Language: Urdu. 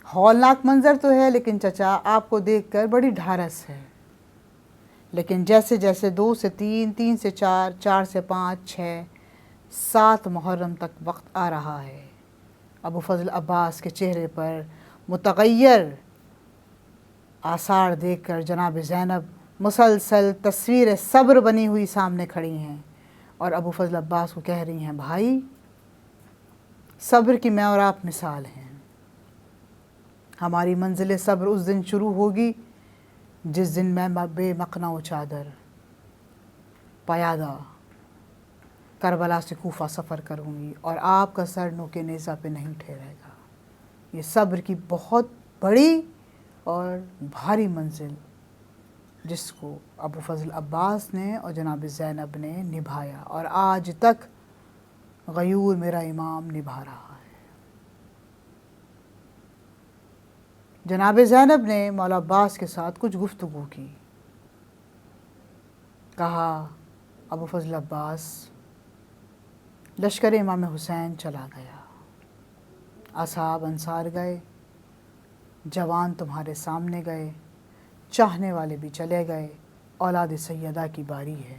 ہولناک منظر تو ہے لیکن چچا آپ کو دیکھ کر بڑی ڈھارس ہے. لیکن جیسے جیسے 2 سے 3، 3 سے 4، 4 سے 5، 6، 7 محرم تک وقت آ رہا ہے، ابو فضل عباس کے چہرے پر متغیر آثار دیکھ کر جناب زینب مسلسل تصویر صبر بنی ہوئی سامنے کھڑی ہیں اور ابو فضل عباس کو کہہ رہی ہیں بھائی صبر کی میں اور آپ مثال ہیں. ہماری منزل صبر اس دن شروع ہوگی جس دن میں بے مقنع و چادر پیادہ کربلا سے کوفہ سفر کروں گی اور آپ کا سر نوک نیزہ پہ نہیں ٹھہرے گا. یہ صبر کی بہت بڑی اور بھاری منزل جس کو ابو فضل عباس نے اور جناب زینب نے نبھایا اور آج تک غیور میرا امام نبھا رہا ہے. جناب زینب نے مولا عباس کے ساتھ کچھ گفتگو کی. کہا ابو فضل عباس لشکر امام حسین چلا گیا، اصحاب انصار گئے، جوان تمہارے سامنے گئے، چاہنے والے بھی چلے گئے، اولاد سیدہ کی باری ہے.